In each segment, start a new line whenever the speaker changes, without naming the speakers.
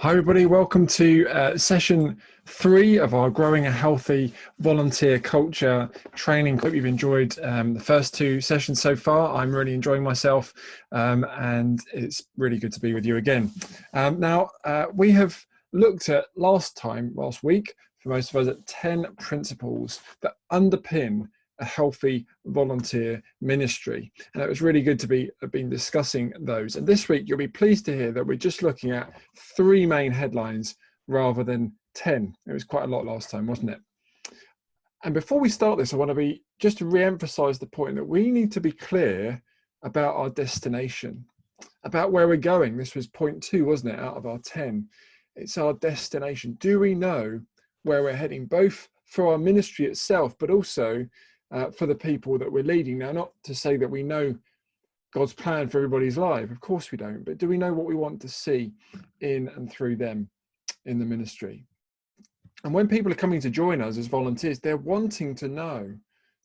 Hi everybody, welcome to session 3 of our Growing a Healthy Volunteer Culture training. Hope you've enjoyed the first 2 sessions so far. I'm really enjoying myself and it's really good to be with you again. We have looked at last week, for most of us, at 10 principles that underpin a healthy volunteer ministry, and it was really good to have been discussing those. And this week you'll be pleased to hear that we're just looking at 3 main headlines rather than 10. It was quite a lot last time, wasn't it? And before we start this, I want to just to re-emphasize the point that we need to be clear about our destination, about where we're going. This was point 2, wasn't it, out of our 10? It's our destination. Do we know where we're heading, both for our ministry itself, but also for the people that we're leading? Now, not to say that we know God's plan for everybody's life, of course we don't, but do we know what we want to see in and through them in the ministry? And when people are coming to join us as volunteers, they're wanting to know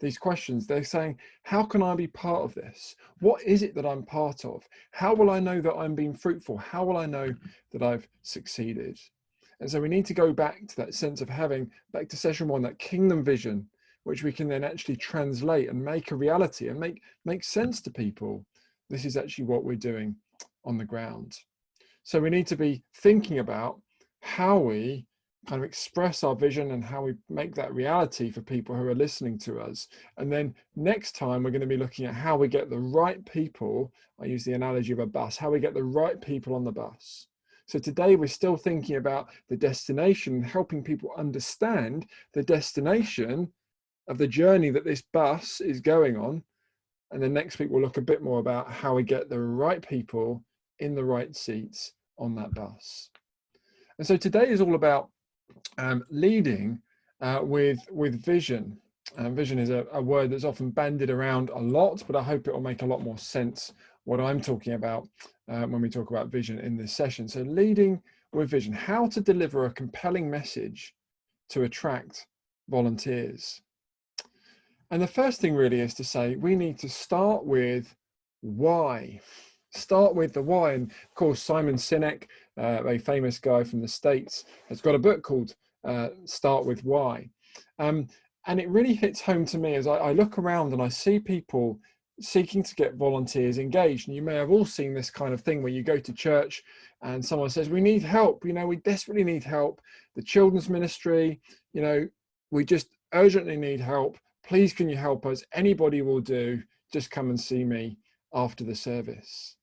these questions. They're saying, how can I be part of this? What is it that I'm part of? How will I know that I'm being fruitful? How will I know that I've succeeded? And so we need to go back to that sense of having, back to session 1, that kingdom vision, which we can then actually translate and make a reality and make sense to people. This is actually what we're doing on the ground. So we need to be thinking about how we kind of express our vision and how we make that reality for people who are listening to us. And then next time we're going to be looking at how we get the right people. I use the analogy of a bus, how we get the right people on the bus. So today we're still thinking about the destination, helping people understand the destination of the journey that this bus is going on. And then next week we'll look a bit more about how we get the right people in the right seats on that bus. And so today is all about leading with vision. Vision is a word that's often bandied around a lot, but I hope it will make a lot more sense what I'm talking about when we talk about vision in this session. So leading with vision, how to deliver a compelling message to attract volunteers. And the first thing really is to say we need to start with why. Start with the why. And of course, Simon Sinek, a famous guy from the States, has got a book called Start With Why. And it really hits home to me as I look around and I see people seeking to get volunteers engaged. And you may have all seen this kind of thing where you go to church and someone says, we need help, we desperately need help. The children's ministry, we just urgently need help. Please, can you help us? Anybody will do. Just come and see me after the service.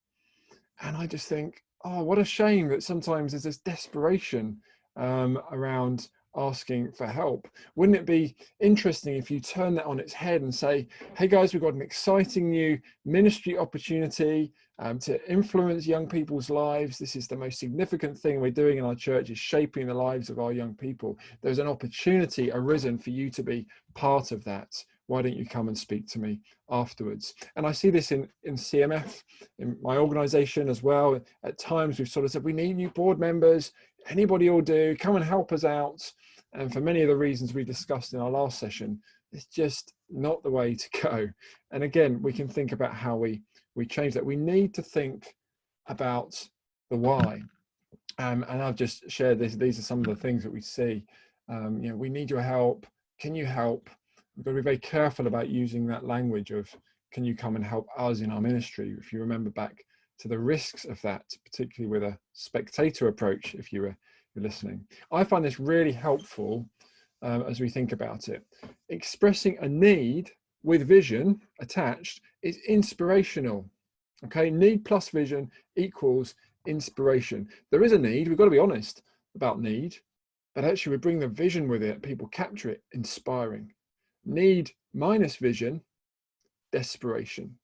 And I just think, oh, what a shame that sometimes there's this desperation around asking for help. Wouldn't it be interesting if you turn that on its head and say, hey guys, we've got an exciting new ministry opportunity to influence young people's lives. This is the most significant thing we're doing in our church, is shaping the lives of our young people. There's an opportunity arisen for you to be part of that. Why don't you come and speak to me afterwards? And I see this in CMF, in my organization as well. At times we've sort of said, we need new board members. Anybody will do. Come and help us out. And for many of the reasons we discussed in our last session, it's just not the way to go. And again, we can think about how we change that. We need to think about the why. And I've just shared this. These are some of the things that we see. We need your help. Can you help? We've got to be very careful about using that language of, can you come and help us in our ministry? If you remember back to the risks of that, particularly with a spectator approach, if you were listening. I find this really helpful as we think about it. Expressing a need with vision attached is inspirational. Okay, need plus vision equals inspiration. There is a need, we've got to be honest about need, but actually we bring the vision with it, people capture it, inspiring. Need minus vision, desperation.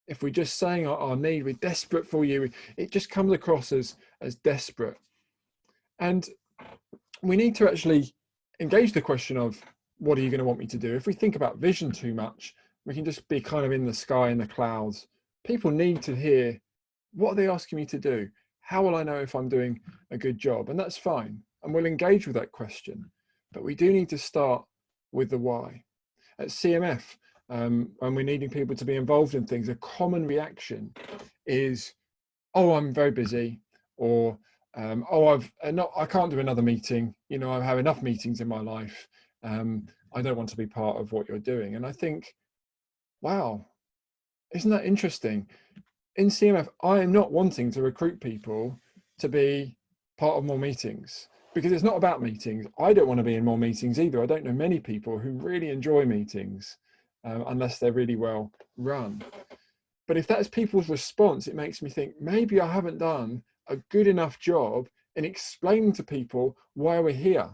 If we're just saying our need, we're desperate for you, it just comes across as desperate. And we need to actually engage the question of, what are you going to want me to do? If we think about vision too much, we can just be kind of in the sky, in the clouds. People need to hear, what are they asking me to do? How will I know if I'm doing a good job? And that's fine. And we'll engage with that question. But we do need to start with the why. At CMF, when we're needing people to be involved in things, a common reaction is, oh, I'm very busy, or I can't do another meeting. You know, I have enough meetings in my life. I don't want to be part of what you're doing. And I think, wow, isn't that interesting? In CMF, I am not wanting to recruit people to be part of more meetings, because it's not about meetings. I don't want to be in more meetings either. I don't know many people who really enjoy meetings, unless they're really well run. But if that's people's response, it makes me think maybe I haven't done a good enough job in explaining to people why we're here,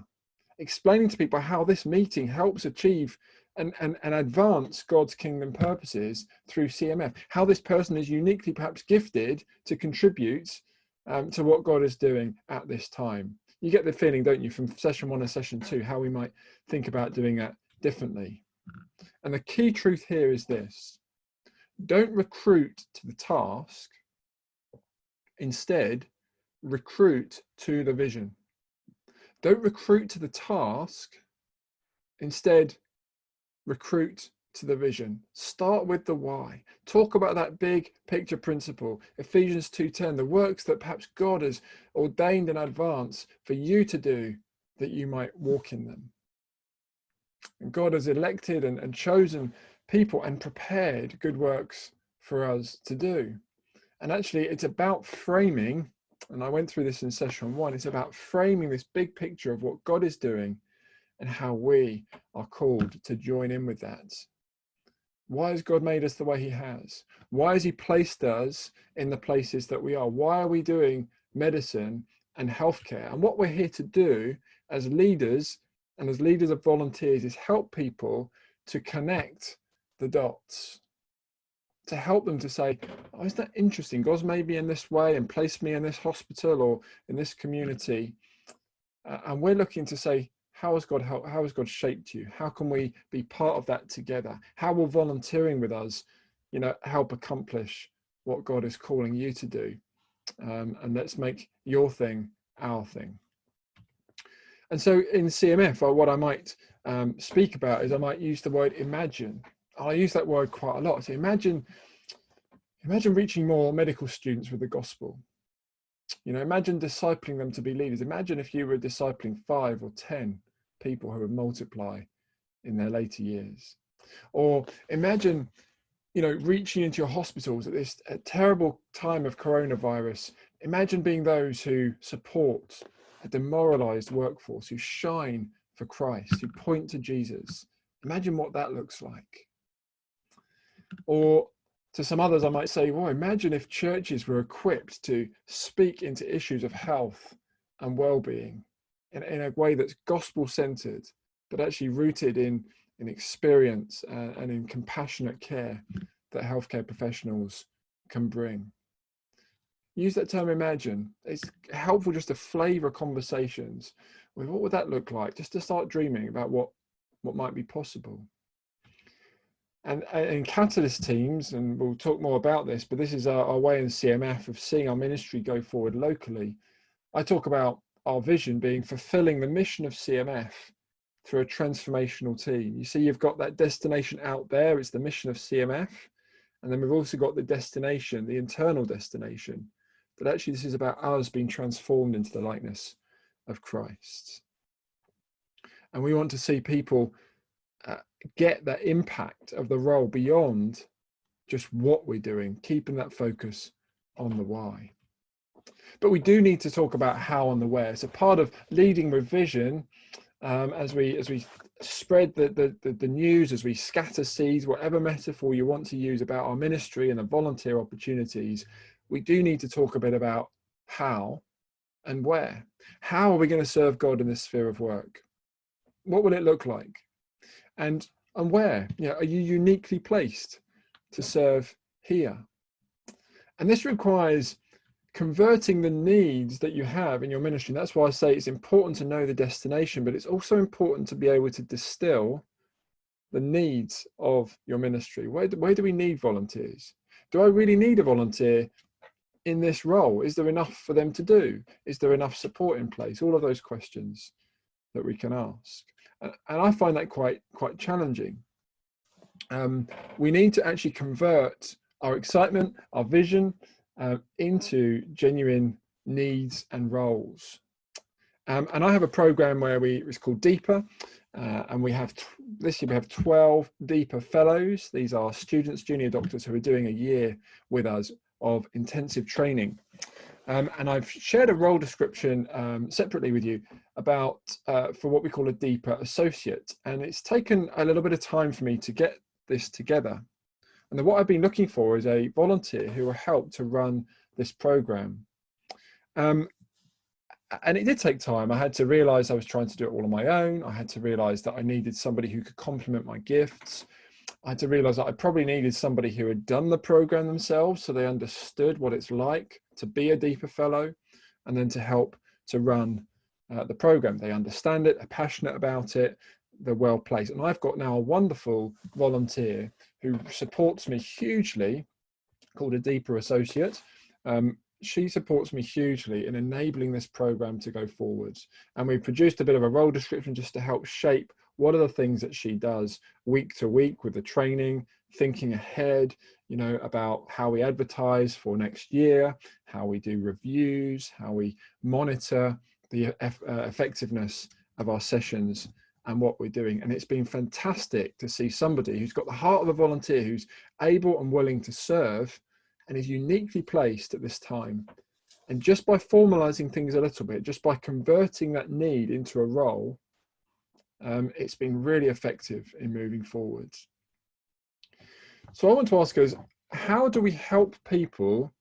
explaining to people how this meeting helps achieve and advance God's kingdom purposes through CMF, how this person is uniquely perhaps gifted to contribute to what God is doing at this time. You get the feeling, don't you, from session 1 and session 2, how we might think about doing that differently. And the key truth here is this: don't recruit to the task, instead recruit to the vision. Don't recruit to the task, instead recruit to the vision. Start with the why. Talk about that big picture principle, Ephesians 2:10, the works that perhaps God has ordained in advance for you to do, that you might walk in them. And God has elected and chosen people and prepared good works for us to do. And actually, it's about framing, and I went through this in session 1, it's about framing this big picture of what God is doing and how we are called to join in with that. Why has God made us the way he has? Why has he placed us in the places that we are? Why are we doing medicine and healthcare? And what we're here to do as leaders and as leaders of volunteers is help people to connect the dots, to help them to say, oh, isn't that interesting? God's made me in this way and placed me in this hospital or in this community. And we're looking to say, how has God helped? How has God shaped you? How can we be part of that together? How will volunteering with us, you know, help accomplish what God is calling you to do? And let's make your thing our thing. And so in CMF, what I might speak about is I might use the word imagine. I use that word quite a lot. So imagine reaching more medical students with the gospel. You know, imagine discipling them to be leaders. Imagine if you were discipling 5 or 10 people who would multiply in their later years. Or imagine, you know, reaching into your hospitals at this terrible time of coronavirus. Imagine being those who support a demoralized workforce, who shine for Christ, who point to Jesus. Imagine what that looks like. Or to some others, I might say, well, imagine if churches were equipped to speak into issues of health and well-being in a way that's gospel-centered, but actually rooted in experience and in compassionate care that healthcare professionals can bring. Use that term imagine. It's helpful just to flavor conversations with what would that look like, just to start dreaming about what might be possible. And in catalyst teams, and we'll talk more about this, but this is our way in CMF of seeing our ministry go forward locally. I talk about our vision being fulfilling the mission of CMF through a transformational team. You see, you've got that destination out there, it's the mission of CMF. And then we've also got the destination, the internal destination, that actually this is about us being transformed into the likeness of Christ. And we want to see people get that impact of the role beyond just what we're doing, keeping that focus on the why. But we do need to talk about how and the where. So part of leading with vision, as we spread the news, as we scatter seeds, whatever metaphor you want to use about our ministry and the volunteer opportunities, we do need to talk a bit about how and where. How are we going to serve God in this sphere of work? What will it look like? And where? You know, are you uniquely placed to serve here? And this requires converting the needs that you have in your ministry. And that's why I say it's important to know the destination, but it's also important to be able to distill the needs of your ministry. Where do we need volunteers? Do I really need a volunteer in this role? Is there enough for them to do? Is there enough support in place? All of those questions that we can ask. And I find that quite challenging. We need to actually convert our excitement, our vision, into genuine needs and roles. And I have a program where it's called Deeper, and we have this year we have 12 Deeper Fellows. These are students, junior doctors who are doing a year with us of intensive training. And I've shared a role description separately with you about for what we call a Deeper Associate. And it's taken a little bit of time for me to get this together. And then what I've been looking for is a volunteer who will help to run this program. And it did take time. I had to realize I was trying to do it all on my own. I had to realize that I needed somebody who could complement my gifts. I had to realize that I probably needed somebody who had done the program themselves, so they understood what it's like to be a Deeper Fellow, and then to help to run the program. They understand it, are passionate about it, they're well placed. And I've got now a wonderful volunteer who supports me hugely, called a Deeper Associate. She supports me hugely in enabling this program to go forwards. And we've produced a bit of a role description just to help shape what are the things that she does week to week with the training, thinking ahead, you know, about how we advertise for next year, how we do reviews, how we monitor the effectiveness of our sessions and what we're doing. And it's been fantastic to see somebody who's got the heart of a volunteer, who's able and willing to serve and is uniquely placed at this time. And just by formalizing things a little bit, just by converting that need into a role, it's been really effective in moving forwards. So I want to ask us, how do we help people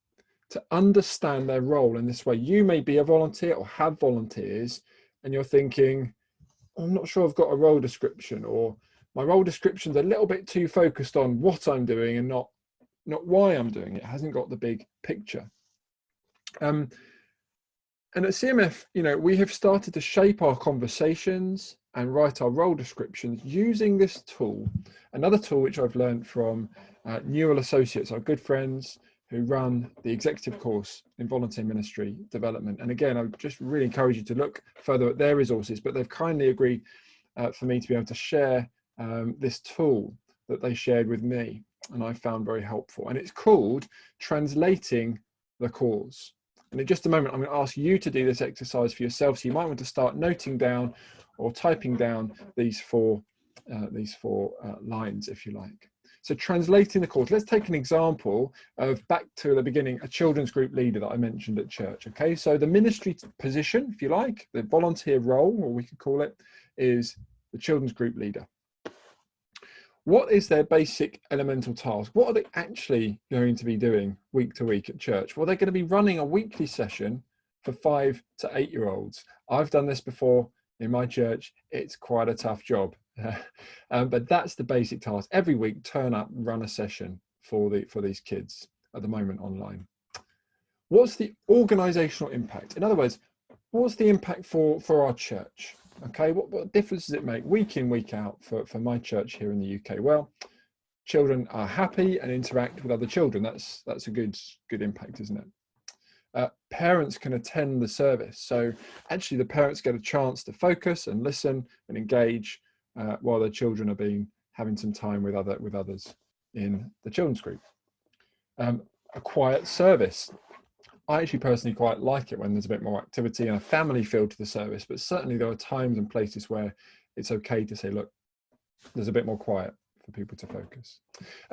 to understand their role in this way? You may be a volunteer or have volunteers, and you're thinking, I'm not sure I've got a role description, or my role description's a little bit too focused on what I'm doing and not why I'm doing it. It hasn't got the big picture. And at CMF, you know, we have started to shape our conversations and write our role descriptions using this tool, another tool which I've learned from Neural Associates, our good friends who run the executive course in volunteer ministry development. And again, I just really encourage you to look further at their resources, but they've kindly agreed for me to be able to share this tool that they shared with me, and I found very helpful. And it's called Translating the Cause. And in just a moment, I'm going to ask you to do this exercise for yourself. So you might want to start noting down or typing down these four lines, if you like. So translating the cause. Let's take an example of, back to the beginning, a children's group leader that I mentioned at church. Okay, so the ministry position, if you like, the volunteer role, or we could call it, is the children's group leader. What is their basic elemental task? What are they actually going to be doing week to week at church? Well, they're going to be running a weekly session for 5 to 8 year olds. I've done this before in my church. It's quite a tough job, but that's the basic task. Every week, turn up, run a session for these kids, at the moment online. What's the organizational impact? In other words, what's the impact for our church? Okay, what difference does it make week in, week out for my church here in the UK? Well, children are happy and interact with other children. That's a good impact, isn't it? Parents can attend the service. So actually the parents get a chance to focus and listen and engage while their children are having some time with others in the children's group. A quiet service. I actually personally quite like it when there's a bit more activity and a family feel to the service, but certainly there are times and places where it's okay to say, look, there's a bit more quiet for people to focus.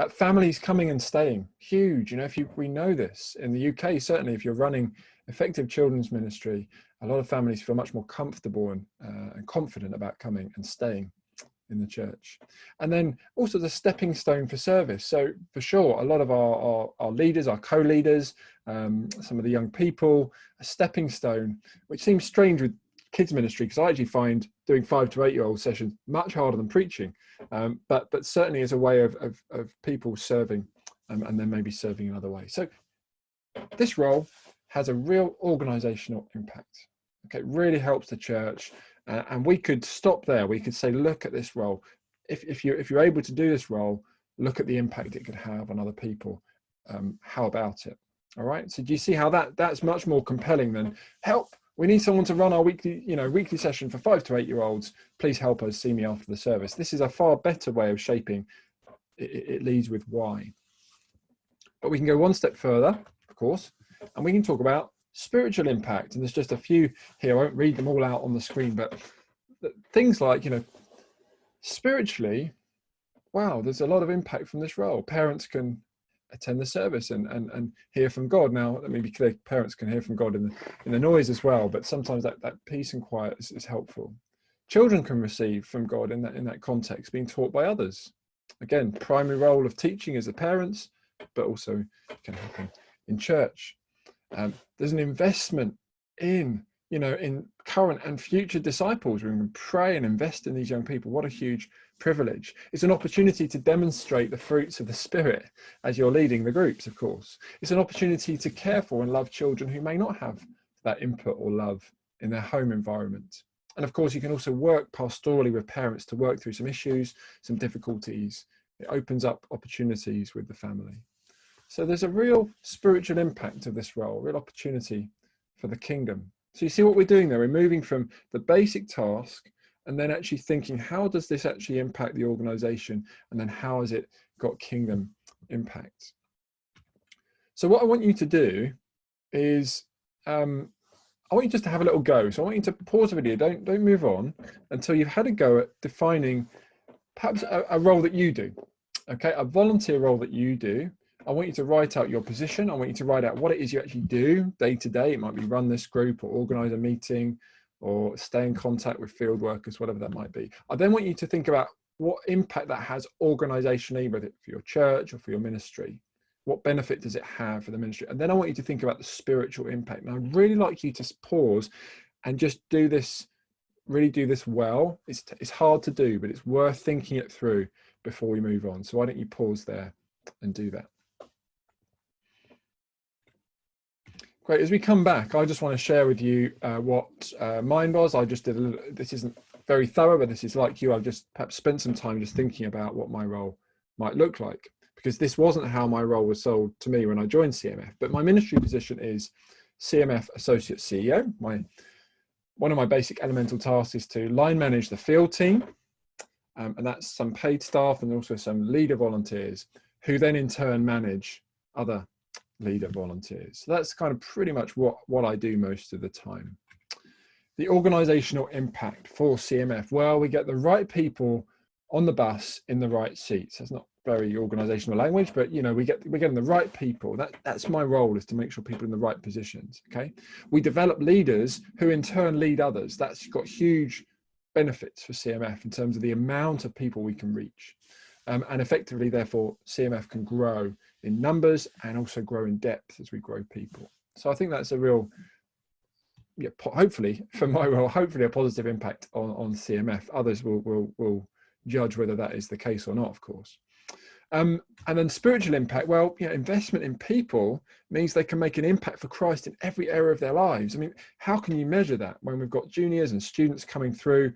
Families coming and staying, huge. You know, we know this in the UK, certainly if you're running effective children's ministry, a lot of families feel much more comfortable and confident about coming and staying in the church. And then also the stepping stone for service. So for sure, a lot of our leaders, our co-leaders, some of the young people, a stepping stone, which seems strange with kids ministry, because I actually find doing 5 to 8 year old sessions much harder than preaching, but certainly as a way of people serving and then maybe serving in other ways. So this role has a real organizational impact. Okay, it really helps the church. And we could stop there. We could say, look at this role. If you're able to do this role, look at the impact it could have on other people. How about it? All right. So do you see how that's much more compelling than help? We need someone to run our weekly session for 5 to 8 year olds. Please help us. See me after the service. This is a far better way of shaping. It leads with why. But we can go one step further, of course, and we can talk about Spiritual impact, and there's just a few here. I won't read them all out on the screen, but things like, spiritually, wow, there's a lot of impact from this role. Parents can attend the service and hear from God. Now, let me be clear, parents can hear from God in the noise as well, but sometimes that peace and quiet is helpful. Children can receive from God in that context, being taught by others. Again, primary role of teaching is the parents, but also can happen in church. There's an investment in current and future disciples. We can pray and invest in these young people. What a huge privilege. It's an opportunity to demonstrate the fruits of the Spirit as you're leading the groups, of course. It's an opportunity to care for and love children who may not have that input or love in their home environment. And of course, you can also work pastorally with parents to work through some issues, some difficulties. It opens up opportunities with the family. So there's a real spiritual impact of this role, real opportunity for the kingdom. So you see what we're doing there? We're moving from the basic task and then actually thinking, how does this actually impact the organization? And then how has it got kingdom impact? So what I want you to do is, I want you just to have a little go. So I want you to pause the video, don't move on until you've had a go at defining perhaps a role that you do, okay? A volunteer role that you do. I want you to write out your position. I want you to write out what it is you actually do day to day. It might be run this group or organize a meeting or stay in contact with field workers, whatever that might be. I then want you to think about what impact that has organizationally, whether it's for your church or for your ministry. What benefit does it have for the ministry? And then I want you to think about the spiritual impact. And I'd really like you to pause and just do this, really do this well. It's hard to do, but it's worth thinking it through before we move on. So why don't you pause there and do that? Great. As we come back, I just want to share with you what mine was. I just did a little, this isn't very thorough, but this is like you. I've just perhaps spent some time just thinking about what my role might look like, because this wasn't how my role was sold to me when I joined CMF. But my ministry position is CMF Associate CEO. One of my basic elemental tasks is to line manage the field team, and that's some paid staff and also some leader volunteers who then in turn manage other leader volunteers. So that's kind of pretty much what I do most of the time. The organizational impact for CMF, well, we get the right people on the bus in the right seats. That's not very organizational language, but we're getting the right people. That's my role, is to make sure people are in the right positions. Okay, we develop leaders who in turn lead others. That's got huge benefits for CMF in terms of the amount of people we can reach. And effectively, therefore, CMF can grow in numbers and also grow in depth as we grow people. So I think that's a real, hopefully, for my role, hopefully a positive impact on CMF. Others will judge whether that is the case or not, of course. And then spiritual impact, well, investment in people means they can make an impact for Christ in every area of their lives. I mean, how can you measure that when we've got juniors and students coming through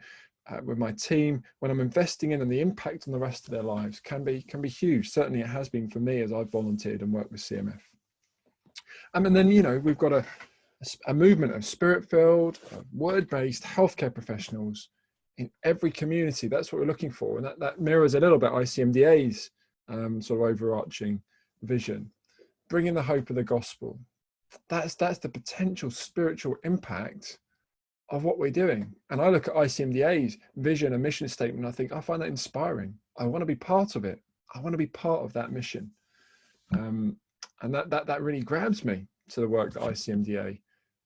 with my team? When I'm investing in, and the impact on the rest of their lives can be huge. Certainly it has been for me as I've volunteered and worked with CMF. And then, we've got a movement of spirit-filled, word-based healthcare professionals in every community. That's what we're looking for. And that mirrors a little bit ICMDA's sort of overarching vision, bringing the hope of the gospel. That's the potential spiritual impact of what we're doing. And I look at ICMDA's vision and mission statement, and I think, I find that inspiring. I want to be part of it. I want to be part of that mission. And that really grabs me to the work that ICMDA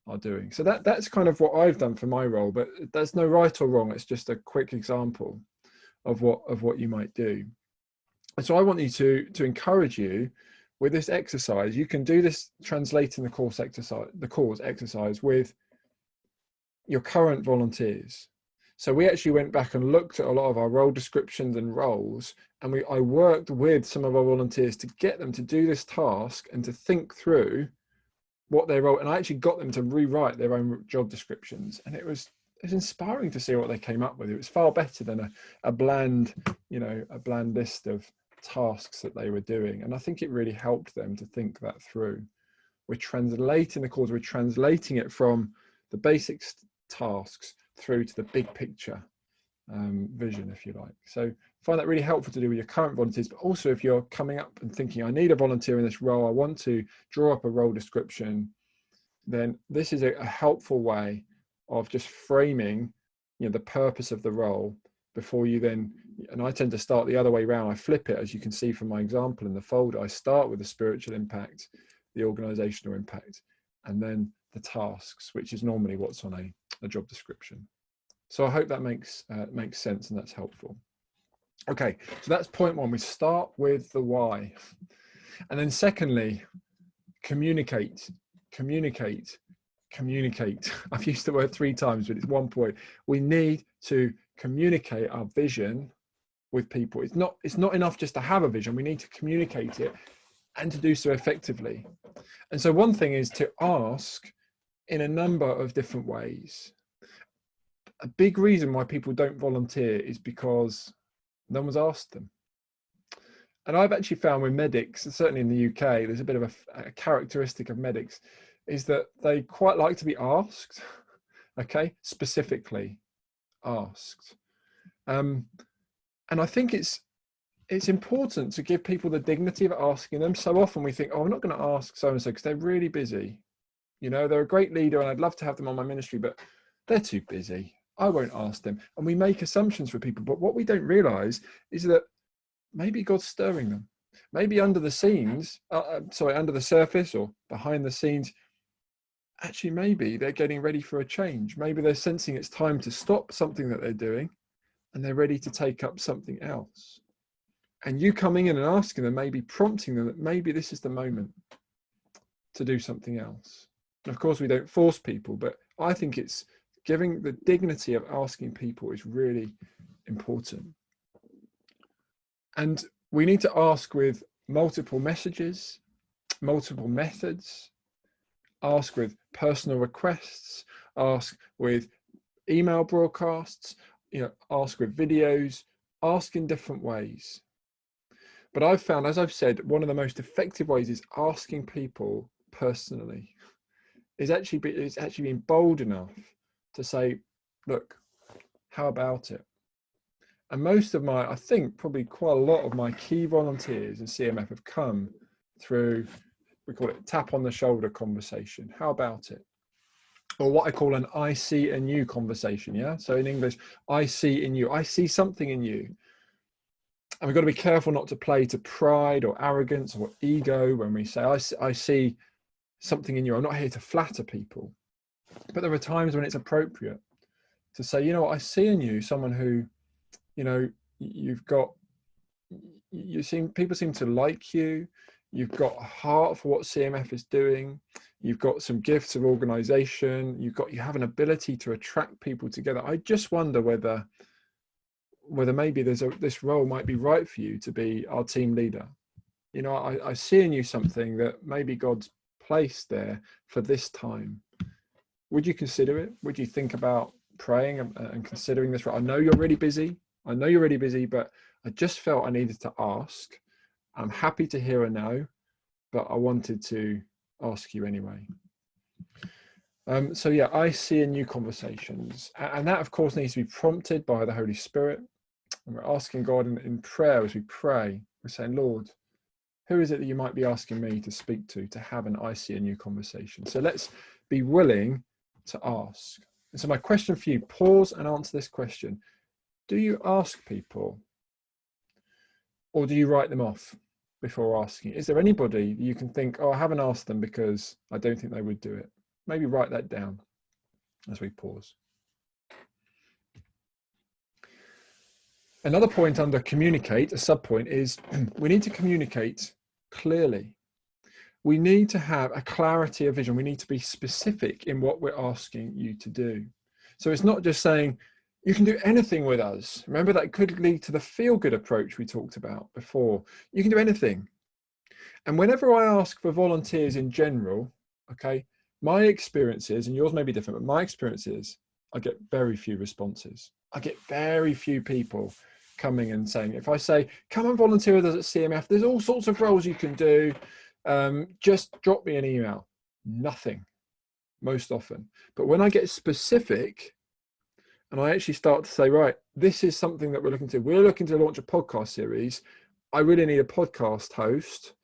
are doing. So that's kind of what I've done for my role, but there's no right or wrong. It's just a quick example of what you might do. And so I want you to encourage you with this exercise. You can do this translating the course exercise with your current volunteers. So we actually went back and looked at a lot of our role descriptions and roles, and I worked with some of our volunteers to get them to do this task and to think through what they wrote. And I actually got them to rewrite their own job descriptions, and it was inspiring to see what they came up with. It was far better than a bland list of tasks that they were doing. And I think it really helped them to think that through. We're translating the course, we're translating it from the basic tasks through to the big picture vision, if you like. So I find that really helpful to do with your current volunteers, but also if you're coming up and thinking, I need a volunteer in this role, I want to draw up a role description, then this is a helpful way of just framing, the purpose of the role before you then, and I tend to start the other way around. I flip it, as you can see from my example in the folder. I start with the spiritual impact, the organizational impact, and then the tasks, which is normally what's on a job description. So I hope that makes sense and that's helpful. Okay, so that's point one. We start with the why. And then secondly, communicate. I've used the word 3 times, but it's one point. We need to communicate our vision with people. It's not enough just to have a vision. We need to communicate it and to do so effectively. And so one thing is to ask in a number of different ways. A big reason why people don't volunteer is because no one's asked them. And I've actually found with medics, certainly in the UK, there's a bit of a characteristic of medics, is that they quite like to be asked, okay, specifically asked. And I think it's important to give people the dignity of asking them. So often we think, oh, I'm not going to ask so-and-so because they're really busy. They're a great leader and I'd love to have them on my ministry, but they're too busy. I won't ask them. And we make assumptions for people, but what we don't realize is that maybe God's stirring them. Maybe under the scenes, under the surface or behind the scenes, actually maybe they're getting ready for a change. Maybe they're sensing it's time to stop something that they're doing and they're ready to take up something else. And you coming in and asking them, maybe prompting them that maybe this is the moment to do something else. And of course, we don't force people, but I think it's giving the dignity of asking people is really important. And we need to ask with multiple messages, multiple methods, ask with personal requests, ask with email broadcasts, ask with videos, ask in different ways. But I've found, as I've said, one of the most effective ways is asking people personally. It's actually being bold enough to say, look, how about it? And most of I think probably quite a lot of my key volunteers in CMF have come through, we call it tap on the shoulder conversation. How about it? Or what I call an I see in you conversation. Yeah. So in English, I see in you. I see something in you. And we've got to be careful not to play to pride or arrogance or ego when we say, I see something in you. I'm not here to flatter people. But there are times when it's appropriate to say, I see in you someone who, people seem to like you. You've got a heart for what CMF is doing. You've got some gifts of organization. You have an ability to attract people together. I just wonder whether maybe this role might be right for you to be our team leader. I see in you something that maybe God's placed there for this time. Would you consider it? Would you think about praying and considering this? I know you're really busy. But I just felt I needed to ask. I'm happy to hear a no, but I wanted to ask you anyway. So yeah, I see in you conversations. And that, of course, needs to be prompted by the Holy Spirit. And we're asking God in prayer as we pray. We're saying, Lord, who is it that you might be asking me to speak to have an I see in you conversation? So let's be willing to ask. And so my question for you, pause and answer this question. Do you ask people, or do you write them off before asking? Is there anybody you can think, oh, I haven't asked them because I don't think they would do it? Maybe write that down as we pause. Another point under communicate, a sub-point, is we need to communicate clearly. We need to have a clarity of vision. We need to be specific in what we're asking you to do. So it's not just saying, you can do anything with us. Remember, that could lead to the feel-good approach we talked about before. You can do anything. And whenever I ask for volunteers in general, okay, my experiences, and yours may be different, but my experiences, I get very few responses. I get very few people coming and saying, if I say, come and volunteer with us at CMF, there's all sorts of roles you can do. Just drop me an email. Nothing, most often. But when I get specific, and I actually start to say, right, this is something that we're looking to. We're looking to launch a podcast series. I really need a podcast host.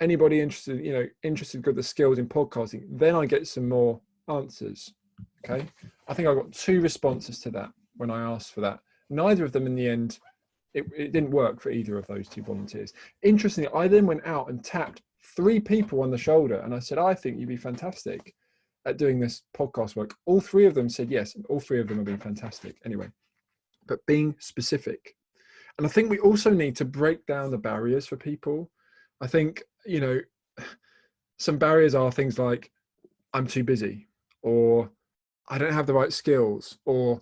anybody interested, interested with the skills in podcasting, then I get some more answers. Okay. I think I got 2 responses to that when I asked for that. Neither of them in the end, it didn't work for either of those 2 volunteers. Interestingly, I then went out and tapped 3 people on the shoulder and I said, I think you'd be fantastic at doing this podcast work. All 3 of them said yes, and all 3 of them have been fantastic anyway. But being specific. And I think we also need to break down the barriers for people. I think, some barriers are things like, I'm too busy, or I don't have the right skills, or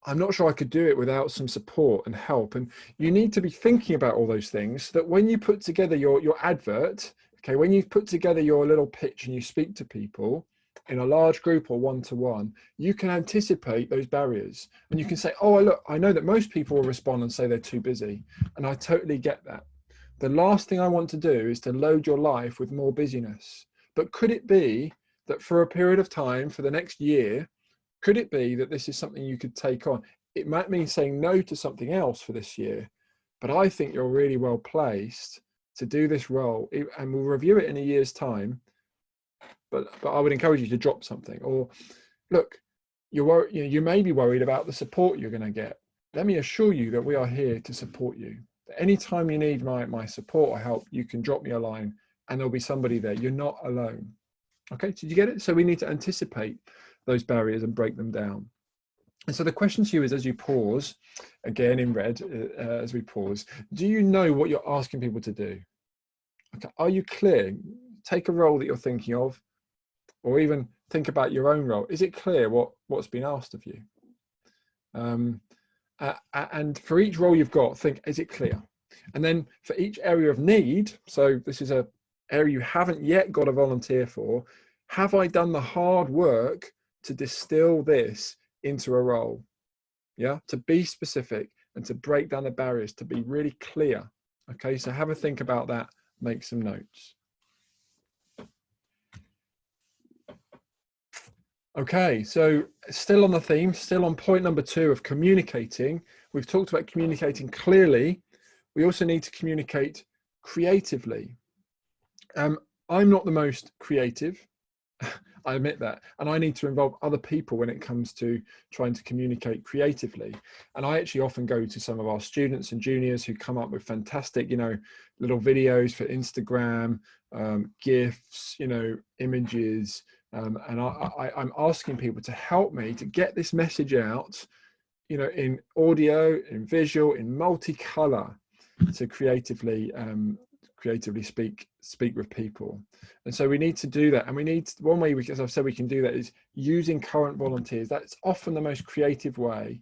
I'm not sure I could do it without some support and help. And you need to be thinking about all those things so that when you put together your advert, okay, when you put together your little pitch and you speak to people in a large group or one-to-one, you can anticipate those barriers. And you can say, oh, look, I know that most people will respond and say they're too busy. And I totally get that. The last thing I want to do is to load your life with more busyness. But could it be that for a period of time, for the next year, could it be that this is something you could take on? It might mean saying no to something else for this year, but I think you're really well placed to do this role, and we'll review it in a year's time. But I would encourage you to drop something. Or look, you may be worried about the support you're going to get. Let me assure you that we are here to support you. Anytime you need my support or help, you can drop me a line and there'll be somebody there. You're not alone. Okay, did you get it? So we need to anticipate those barriers and break them down. And so the question to you is, as you pause, again in red, as we pause, do you know what you're asking people to do? Okay, are you clear? Take a role that you're thinking of, or even think about your own role. Is it clear what's been asked of you? And for each role you've got, think, is it clear? And then for each area of need, so this is a area you haven't yet got a volunteer for, have I done the hard work to distill this into a role? Yeah, to be specific and to break down the barriers, to be really clear. Okay, so have a think about that, make some notes. Okay, so still on the theme, still on point number 2 of communicating. We've talked about communicating clearly. We also need to communicate creatively. I'm not the most creative, I admit that, and I need to involve other people when it comes to trying to communicate creatively. And I actually often go to some of our students and juniors who come up with fantastic, little videos for Instagram, GIFs, images, and I'm asking people to help me to get this message out, in audio, in visual, in multicolor, to creatively speak with people. And so we need to do that, and we need one way, as I've said, we can do that is using current volunteers. That's often the most creative way,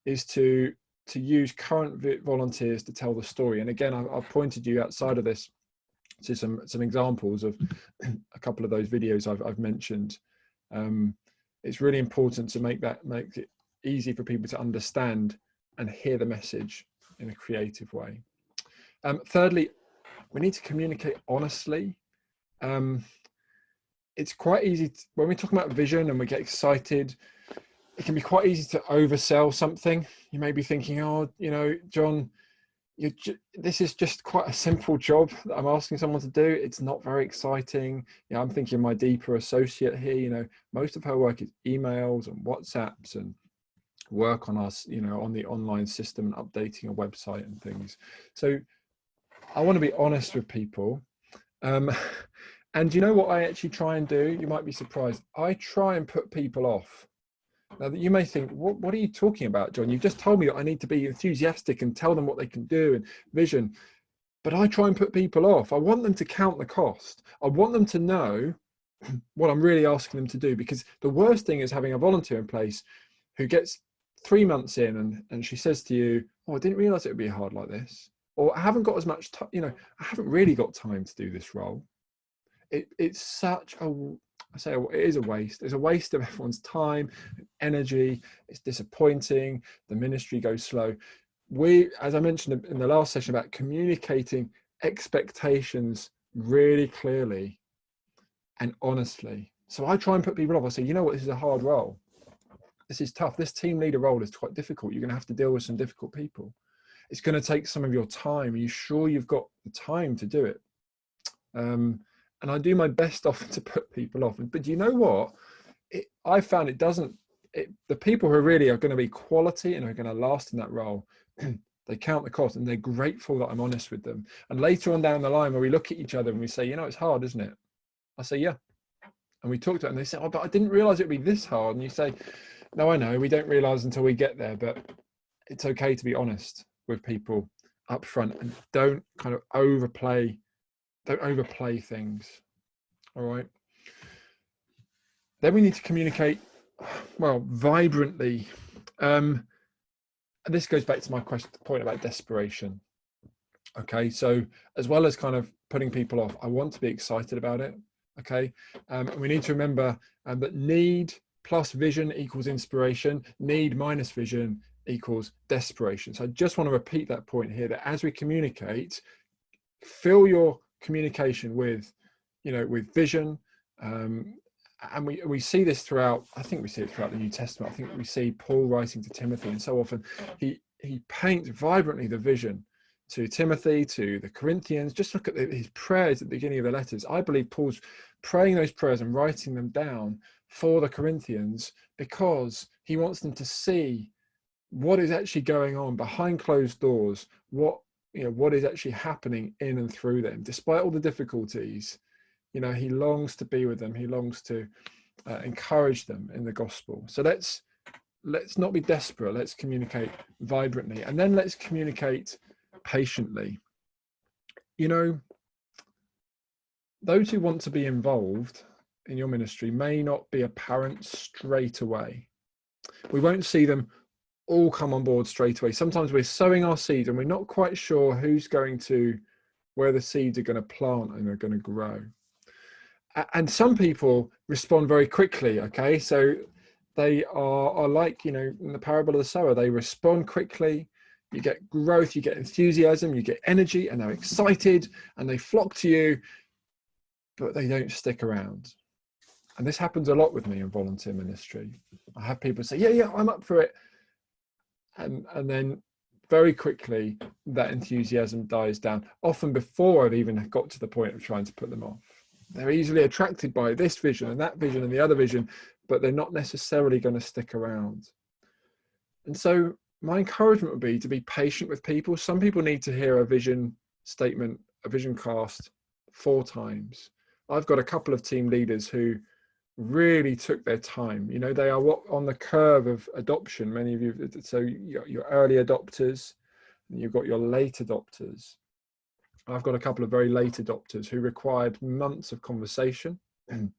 is to use current volunteers to tell the story. And again, I've pointed you outside of this to some examples of a couple of those videos I've mentioned. It's really important to make it easy for people to understand and hear the message in a creative way. Thirdly, we need to communicate honestly. It's quite easy when we talk about vision and we get excited, it can be quite easy to oversell something. You may be thinking, oh, John, this is just quite a simple job that I'm asking someone to do. It's not very exciting. I'm thinking my deeper associate here, most of her work is emails and WhatsApps and work on us, on the online system and updating a website and things. So I want to be honest with people. And you know what I actually try and do? You might be surprised. I try and put people off. Now that you may think, what are you talking about, John? You've just told me that I need to be enthusiastic and tell them what they can do and vision. But I try and put people off. I want them to count the cost. I want them to know what I'm really asking them to do, because the worst thing is having a volunteer in place who gets 3 months in and she says to you, oh, I didn't realize it would be hard like this. Or I haven't got as much time, I haven't really got time to do this role. It's such a, it is a waste. It's a waste of everyone's time and energy. It's disappointing. The ministry goes slow. As I mentioned in the last session about communicating expectations really clearly and honestly. So I try and put people off. I say, you know what, this is a hard role. This is tough. This team leader role is quite difficult. You're going to have to deal with some difficult people. It's going to take some of your time. Are you sure you've got the time to do it? And I do my best often to put people off. But you know what? I found it doesn't, the people who really are going to be quality and are going to last in that role, they count the cost and they're grateful that I'm honest with them. And later on down the line, where we look at each other and we say, you know, it's hard, isn't it? I say, yeah. And we talked about it and they say, oh, but I didn't realize it'd be this hard. And you say, no, I know, we don't realize until we get there, but it's okay to be honest with people up front and don't kind of overplay things. All right. Then we need to communicate, well, vibrantly. And this goes back to my point about desperation. Okay, so as well as kind of putting people off, I want to be excited about it. Okay, and we need to remember that need plus vision equals inspiration, need minus vision equals desperation. So I just want to repeat that point here, that as we communicate, fill your communication with, you know, with vision. And we see this throughout, I think we see it throughout the New Testament. I think we see Paul writing to Timothy, and so often he paints vibrantly the vision to Timothy, to the Corinthians. Just look at his prayers at the beginning of the letters. I believe Paul's praying those prayers and writing them down for the Corinthians because he wants them to see what is actually going on behind closed doors, what is actually happening in and through them, despite all the difficulties. You know, he longs to be with them. He longs to encourage them in the gospel. So let's not be desperate. Let's communicate vibrantly, and then let's communicate patiently. You know, those who want to be involved in your ministry may not be apparent straight away. We won't see them all come on board straight away. Sometimes we're sowing our seed and we're not quite sure where the seeds are going to plant and are going to grow. And some people respond very quickly. Okay, so they are like, you know, in the parable of the sower, they respond quickly. You get growth, you get enthusiasm, you get energy, and they're excited and they flock to you, but they don't stick around. And this happens a lot with me in volunteer ministry. I have people say, yeah, I'm up for it. And then very quickly that enthusiasm dies down, often before I've even got to the point of trying to put them off. They're easily attracted by this vision and that vision and the other vision, but they're not necessarily going to stick around. And so my encouragement would be to be patient with people. Some people need to hear a vision statement, a vision cast 4 times. I've got a couple of team leaders who really took their time. You know, they are on the curve of adoption. Many of you, so your early adopters, and you've got your late adopters. I've got a couple of very late adopters who required months of conversation and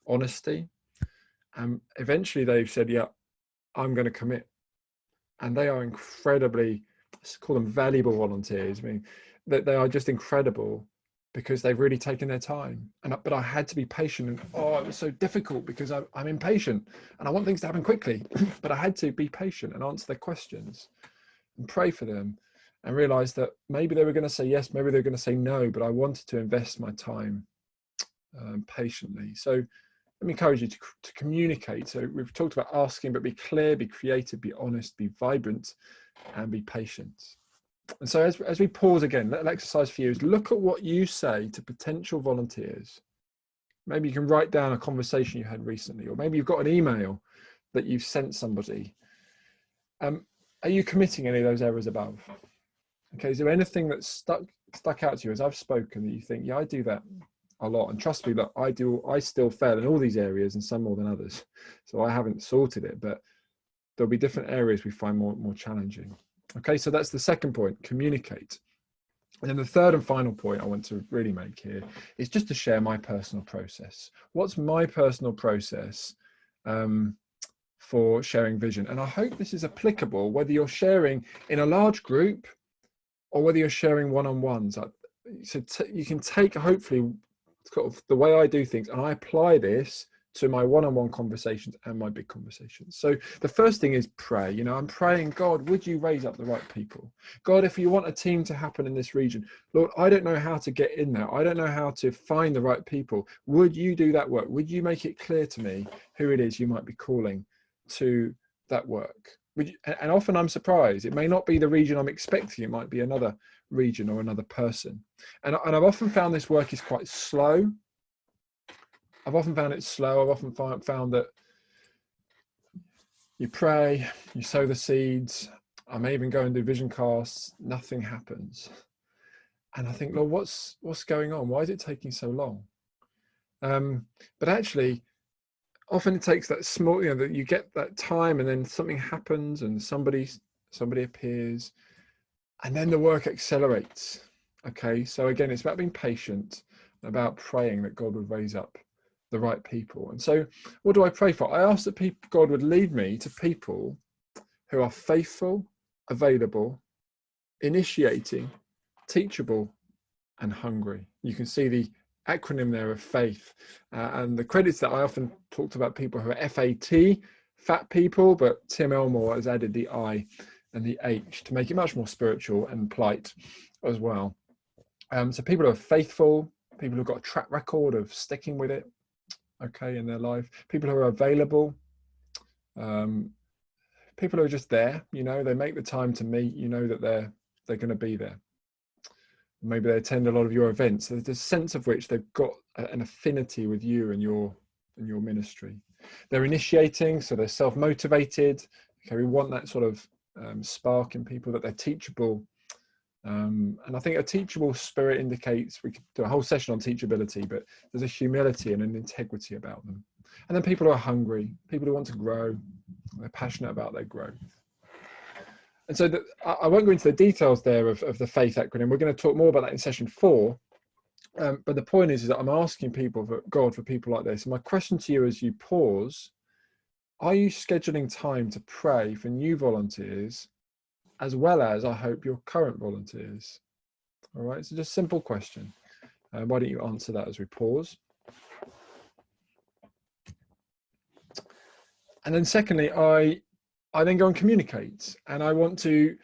honesty. And eventually they've said, yeah, I'm going to commit. And they are incredibly, let's call them valuable volunteers. I mean, they are just incredible because they've really taken their time. But I had to be patient. And it was so difficult because I'm impatient and I want things to happen quickly. But I had to be patient and answer their questions and pray for them and realize that maybe they were going to say yes, maybe they were going to say no, but I wanted to invest my time patiently. So let me encourage you to communicate. So we've talked about asking, but be clear, be creative, be honest, be vibrant, and be patient. And so as we pause again, little exercise for you is look at what you say to potential volunteers. Maybe you can write down a conversation you had recently, or maybe you've got an email that you've sent somebody. Are you committing any of those areas above? Okay, is there anything that's stuck out to you as I've spoken that you think, yeah, I do that a lot, and trust me that I still fail in all these areas and some more than others, so I haven't sorted it, but there'll be different areas we find more challenging. Okay, so that's the second point, communicate. And then the third and final point I want to really make here is just to share my personal process. What's my personal process for sharing vision? And I hope this is applicable whether you're sharing in a large group or whether you're sharing one-on-ones. So you can take, hopefully, sort of the way I do things, and I apply this to my one-on-one conversations and my big conversations. So the first thing is pray. You know, I'm praying, God, would you raise up the right people? God, if you want a team to happen in this region, Lord, I don't know how to get in there. I don't know how to find the right people. Would you do that work? Would you make it clear to me who it is you might be calling to that work? And often I'm surprised. It may not be the region I'm expecting. It might be another region or another person. And I've often found this work is quite slow. I've often found it slow. I've often found that you pray, you sow the seeds. I may even go and do vision casts. Nothing happens. And I think, Lord, what's going on? Why is it taking so long? But actually, often it takes that small, that you get that time, and then something happens, and somebody appears, and then the work accelerates. Okay, so again, it's about being patient, about praying that God would raise up the right people. And so, what do I pray for? I ask that God would lead me to people who are faithful, available, initiating, teachable, and hungry. You can see the acronym there of faith, and the credits that I often talked about people who are FAT, fat people, but Tim Elmore has added the I and the H to make it much more spiritual and polite as well. So people who are faithful, people who've got a track record of sticking with it, okay, in their life, people who are available, people who are just there, they make the time to meet, that they're going to be there. Maybe they attend a lot of your events. There's a sense of which they've got an affinity with you and your ministry. They're initiating, so they're self-motivated. Okay, we want that sort of spark in people, that they're teachable. And I think a teachable spirit indicates, we could do a whole session on teachability, but there's a humility and an integrity about them. And then people who are hungry, people who want to grow, they're passionate about their growth. And so I won't go into the details there of the faith acronym. We're going to talk more about that in session 4. But the point is that I'm asking God for people like this. And my question to you as you pause, are you scheduling time to pray for new volunteers, as well as, I hope, your current volunteers? All right, so just a simple question. Why don't you answer that as we pause? And then secondly, I then go and communicate, and I want to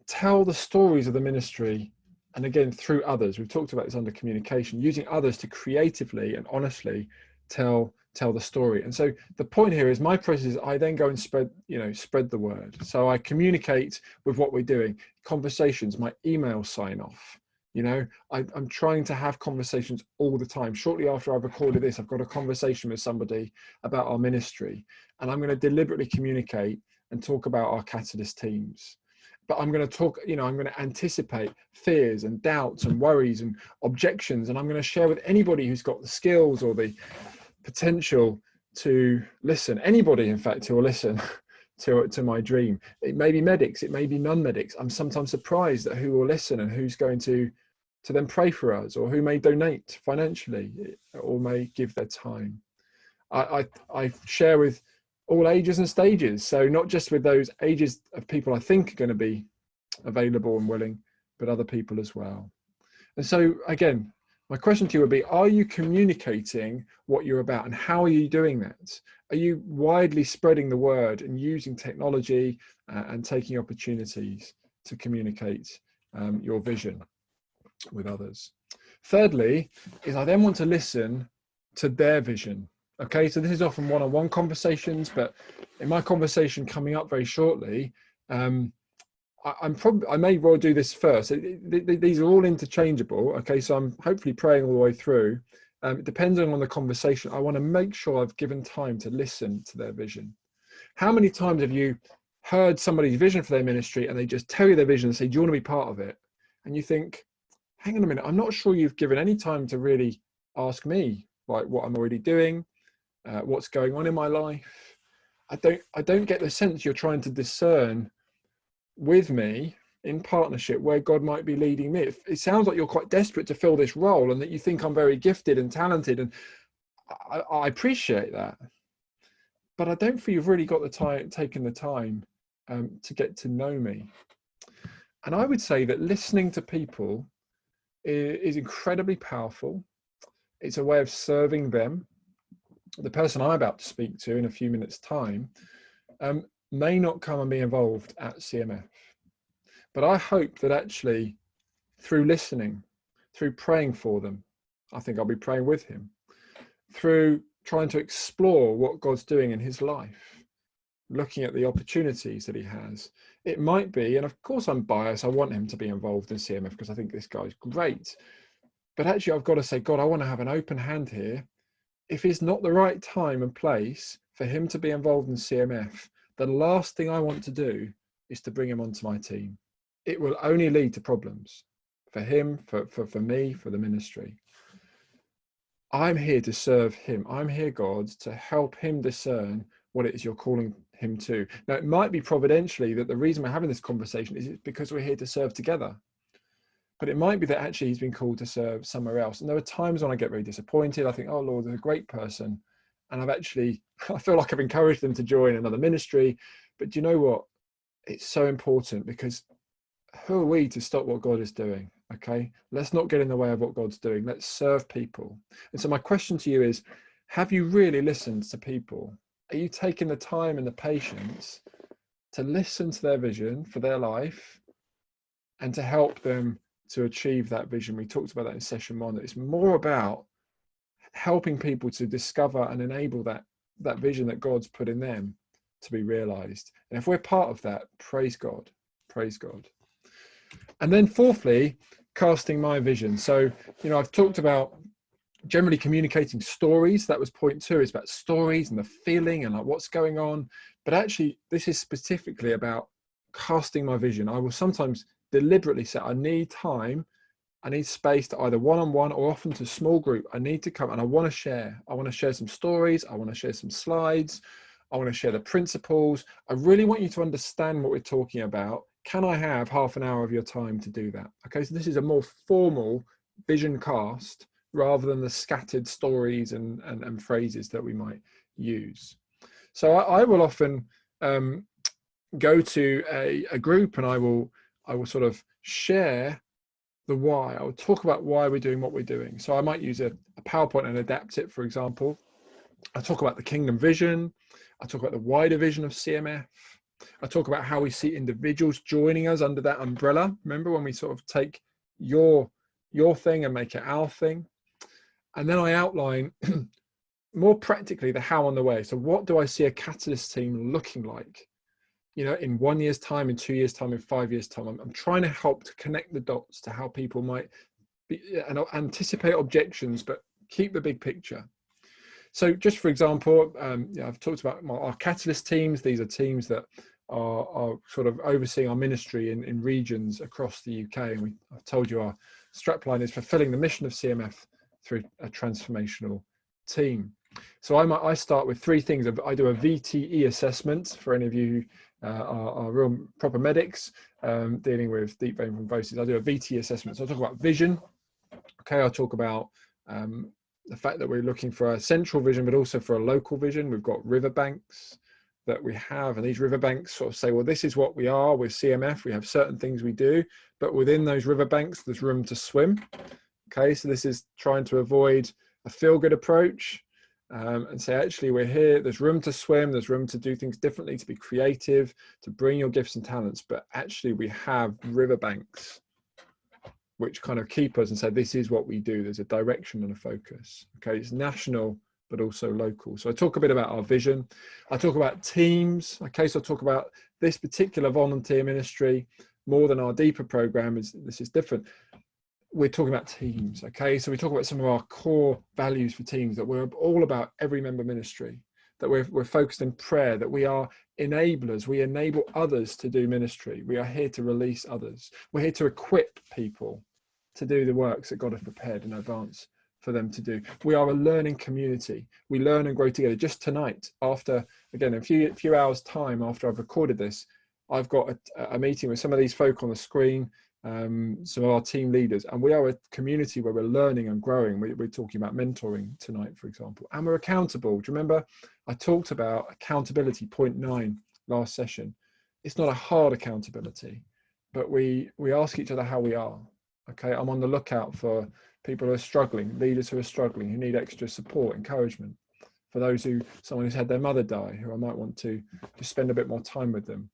tell the stories of the ministry, and again through others. We've talked about this under communication, using others to creatively and honestly tell the story. And so the point here is, my process is I then go and spread the word. So I communicate with what we're doing, conversations, my email sign off. I'm trying to have conversations all the time. Shortly after I've recorded this, I've got a conversation with somebody about our ministry, and I'm going to deliberately communicate and talk about our Catalyst teams. But I'm going to talk, I'm going to anticipate fears and doubts and worries and objections, and I'm going to share with anybody who's got the skills or the potential to listen. Anybody, in fact, who will listen to my dream. It may be medics, it may be non-medics. I'm sometimes surprised at who will listen and who's going to then pray for us, or who may donate financially or may give their time. I share with all ages and stages, so not just with those ages of people I think are going to be available and willing, but other people as well. And so again, my question to you would be, are you communicating what you're about, and how are you doing that? Are you widely spreading the word and using technology and taking opportunities to communicate your vision with others? Thirdly, is I then want to listen to their vision. Okay, so this is often one-on-one conversations, but in my conversation coming up very shortly, I may well do this first. These are all interchangeable. Okay, so I'm hopefully praying all the way through. Depending on the conversation, I want to make sure I've given time to listen to their vision. How many times have you heard somebody's vision for their ministry, and they just tell you their vision and say, do you want to be part of it? And you think, hang on a minute, I'm not sure you've given any time to really ask me, like, what I'm already doing, what's going on in my life. I don't get the sense you're trying to discern with me in partnership where God might be leading me. It sounds like you're quite desperate to fill this role, and that you think I'm very gifted and talented, and I appreciate that, but I don't feel you've really got taken the time to get to know me. And I would say that listening to people is incredibly powerful. It's a way of serving them. The person I'm about to speak to in a few minutes' time may not come and be involved at CMF. But I hope that actually through listening, through praying for them, I think I'll be praying with him, through trying to explore what God's doing in his life, looking at the opportunities that he has. It might be, and of course I'm biased, I want him to be involved in CMF because I think this guy's great. But actually I've got to say, God, I want to have an open hand here. If it's not the right time and place for him to be involved in CMF, the last thing I want to do is to bring him onto my team. It will only lead to problems for him, for me, for the ministry. I'm here to serve him. I'm here, God, to help him discern what it is you're calling him to. Now, it might be providentially that the reason we're having this conversation is because we're here to serve together. But it might be that actually he's been called to serve somewhere else. And there are times when I get very disappointed. I think, oh, Lord, they're a great person. And I feel like I've encouraged them to join another ministry. But do you know what? It's so important, because who are we to stop what God is doing? Okay, let's not get in the way of what God's doing. Let's serve people. And so my question to you is, have you really listened to people? Are you taking the time and the patience to listen to their vision for their life and to help them to achieve that vision? We talked about that in session 1, that it's more about helping people to discover and enable that vision that God's put in them to be realized. And if we're part of that, praise God, praise God. And then fourthly, casting my vision. So, I've talked about generally communicating stories. That was point 2. It's about stories and the feeling and like what's going on. But actually, this is specifically about casting my vision. I will sometimes deliberately say, I need time, I need space to either one-on-one or often to small group. I need to come and I want to share. I want to share some stories. I want to share some slides. I want to share the principles. I really want you to understand what we're talking about. Can I have half an hour of your time to do that? Okay, so this is a more formal vision cast rather than the scattered stories and phrases that we might use. So I will often go to a group and I will sort of share the why. I will talk about why we're doing what we're doing. So I might use a PowerPoint and adapt it, for example. I talk about the kingdom vision. I talk about the wider vision of CMF. I talk about how we see individuals joining us under that umbrella. Remember when we sort of take your thing and make it our thing? And then I outline more practically the how on the way. So what do I see a Catalyst team looking like? In 1 year's time, in 2 years' time, in 5 years' time. I'm trying to help to connect the dots to how people might be and anticipate objections, but keep the big picture. So just for example, I've talked about our Catalyst teams. These are teams that are sort of overseeing our ministry in regions across the UK. And I've told you our strapline is fulfilling the mission of CMF through a transformational team. So I start with 3 things. I do a VTE assessment for any of you who are real proper medics dealing with deep vein thrombosis. I do a VTE assessment. So I talk about vision. Okay, I'll talk about the fact that we're looking for a central vision, but also for a local vision. We've got riverbanks that we have, and these riverbanks sort of say, well, this is what we are with CMF. We have certain things we do, but within those riverbanks, there's room to swim. Okay, so this is trying to avoid a feel-good approach and say, actually, we're here. There's room to swim. There's room to do things differently, to be creative, to bring your gifts and talents. But actually, we have riverbanks which kind of keep us and say, this is what we do. There's a direction and a focus. Okay, it's national, but also local. So I talk a bit about our vision. I talk about teams. Okay, so I talk about this particular volunteer ministry more than our deeper program. This is different. We're talking about teams. Okay, so we talk about some of our core values for teams, that we're all about every member ministry, that we're focused in prayer, that we are enablers. We enable others to do ministry. We are here to release others. We're here to equip people to do the works that God has prepared in advance for them to do. We are a learning community. We learn and grow together. Just tonight, after, again, a few hours time after I've recorded this, I've got a meeting with some of these folk on the screen, some of our team leaders, and we are a community where we're learning and growing. We're talking about mentoring tonight, for example, and we're accountable. Do you remember I talked about accountability, point 9, last session? It's not a hard accountability, but we ask each other how we are. Okay, I'm on the lookout for people who are struggling, leaders who are struggling, who need extra support, encouragement. For someone who's had their mother die, who I might want to just spend a bit more time with them.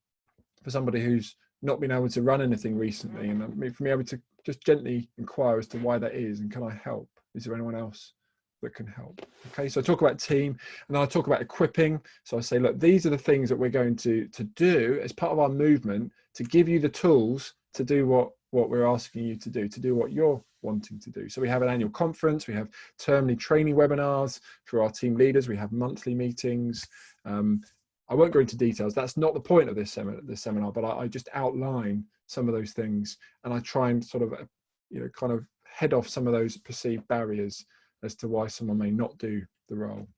For somebody who's not been able to run anything recently, and for me able to just gently inquire as to why that is, and can I help? Is there anyone else that can help. Okay, so I talk about team, and then I talk about equipping. So I say, look, these are the things that we're going to do as part of our movement to give you the tools to do what we're asking you to do what you're wanting to do. So we have an annual conference, we have termly training webinars for our team leaders, we have monthly meetings. I won't go into details. That's not the point of this seminar, but I just outline some of those things, and I try and sort of, kind of head off some of those perceived barriers as to why someone may not do the role.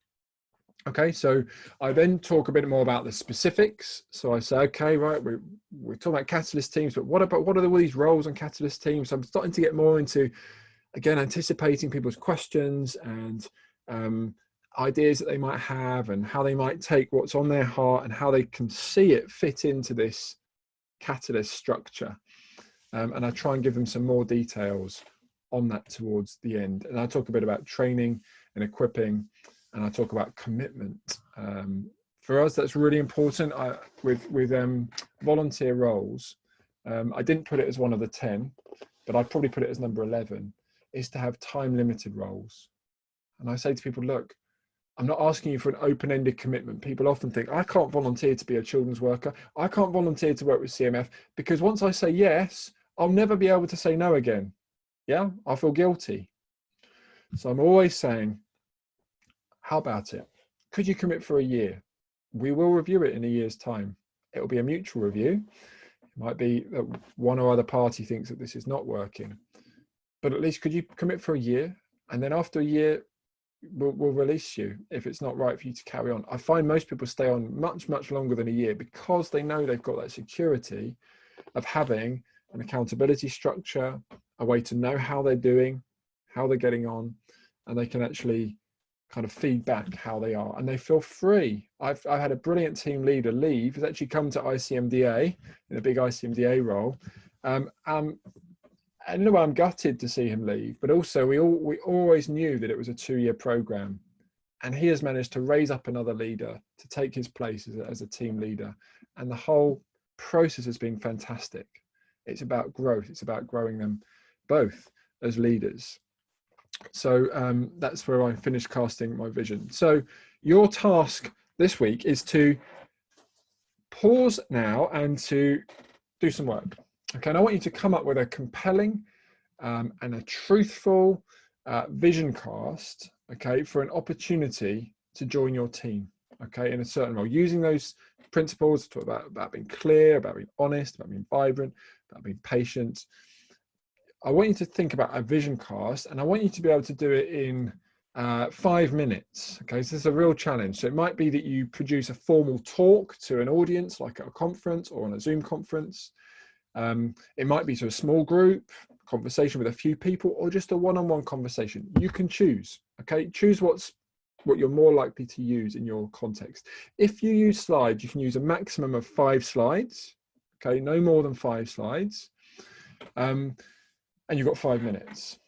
Okay, so I then talk a bit more about the specifics. So I say, okay, right, we're talking about catalyst teams, but what are all these roles on catalyst teams? So I'm starting to get more into, again, anticipating people's questions and ideas that they might have, and how they might take what's on their heart and how they can see it fit into this catalyst structure. And I try and give them some more details on that towards the end. And I talk a bit about training and equipping, and I talk about commitment. For us, that's really important. With volunteer roles, I didn't put it as one of the 10, but I'd probably put it as number 11, is to have time limited roles. And I say to people, look, I'm not asking you for an open-ended commitment. People often think, I can't volunteer to be a children's worker. I can't volunteer to work with CMF, because once I say yes, I'll never be able to say no again. Yeah, I feel guilty. So I'm always saying, how about it? Could you commit for a year? We will review it in a year's time. It will be a mutual review. It might be that one or other party thinks that this is not working, but at least could you commit for a year? And then after a year, we'll release you if it's not right for you to carry on. I find most people stay on much, much longer than a year, because they know they've got that security of having an accountability structure, a way to know how they're doing, how they're getting on, and they can actually kind of feedback how they are, and they feel free. I've had a brilliant team leader leave. He's actually come to ICMDA in a big ICMDA role. And in a way, I'm gutted to see him leave, but also we always knew that it was a 2-year program, and he has managed to raise up another leader to take his place as a team leader, and the whole process has been fantastic. It's about growth. It's about growing them both as leaders. So that's where I finished casting my vision. So your task this week is to pause now and to do some work. Okay, and I want you to come up with a compelling and a truthful vision cast, okay, for an opportunity to join your team, okay, in a certain role, using those principles to talk about being clear, about being honest, about being vibrant, about being patient. I want you to think about a vision cast, and I want you to be able to do it in 5 minutes. Okay, so this is a real challenge. So it might be that you produce a formal talk to an audience, like at a conference or on a Zoom conference. It might be to a small group, conversation with a few people, or just a one-on-one conversation. You can choose. Okay, choose what you're more likely to use in your context. If you use slides, you can use a maximum of 5 slides. Okay, no more than 5 slides. And you've got 5 minutes.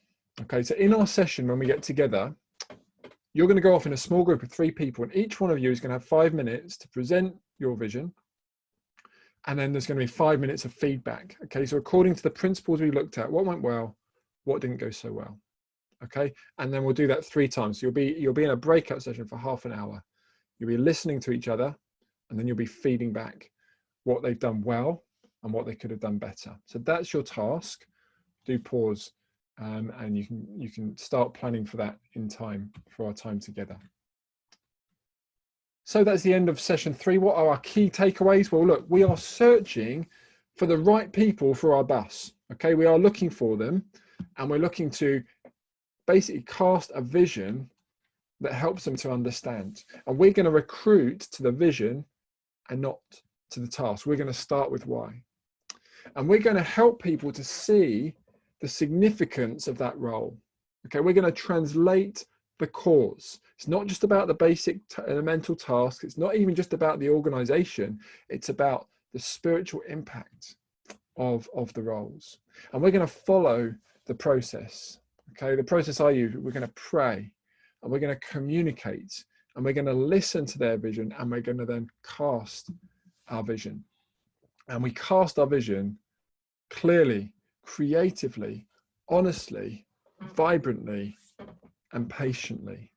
Okay, so in our session, when we get together, you're going to go off in a small group of 3 people, and each one of you is going to have 5 minutes to present your vision. And then there's going to be 5 minutes of feedback. Okay, so according to the principles we looked at, what went well, what didn't go so well. Okay, and then we'll do that 3 times. So you'll be in a breakout session for half an hour. You'll be listening to each other, and then you'll be feeding back what they've done well and what they could have done better. So that's your task. Do pause, and you can start planning for that in time, for our time together. So that's the end of session 3. What are our key takeaways? Well, look, we are searching for the right people for our bus. Okay, we are looking for them, and we're looking to basically cast a vision that helps them to understand. And we're going to recruit to the vision and not to the task. We're going to start with why. And we're going to help people to see the significance of that role. Okay, we're going to translate the cause. It's not just about the basic elemental tasks. It's not even just about the organization. It's about the spiritual impact of the roles. And we're going to follow the process. Okay, the process I use, we're going to pray, and we're going to communicate, and we're going to listen to their vision, and we're going to then cast our vision. And we cast our vision clearly, creatively, honestly, vibrantly, and patiently.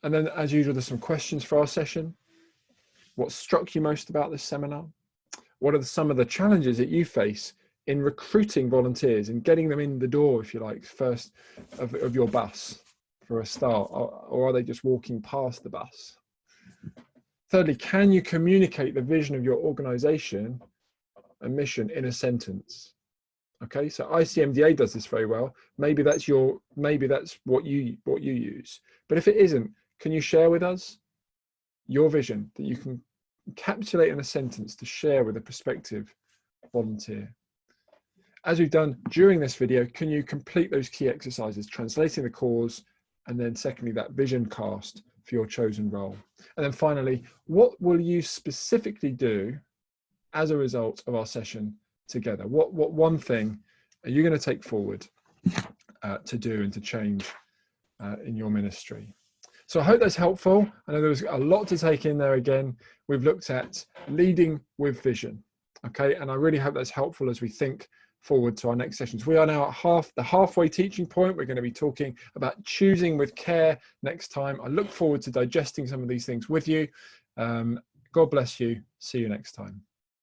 And then, as usual, there's some questions for our session. What struck you most about this seminar? What are some of the challenges that you face in recruiting volunteers and getting them in the door, if you like, first of your bus for a start, or are they just walking past the bus? Thirdly, can you communicate the vision of your organization and mission in a sentence? Okay, so ICMDA does this very well. Maybe that's what you use. But if it isn't, can you share with us your vision that you can encapsulate in a sentence to share with a prospective volunteer? As we've done during this video, can you complete those key exercises, translating the cause, and then secondly, that vision cast for your chosen role? And then finally, what will you specifically do as a result of our session together? What one thing are you going to take forward to do and to change in your ministry? So I hope that's helpful. I know there was a lot to take in there. Again, we've looked at leading with vision. Okay, and I really hope that's helpful as we think forward to our next sessions. We are now at the halfway teaching point. We're going to be talking about choosing with care next time. I look forward to digesting some of these things with you. God bless you. See you next time.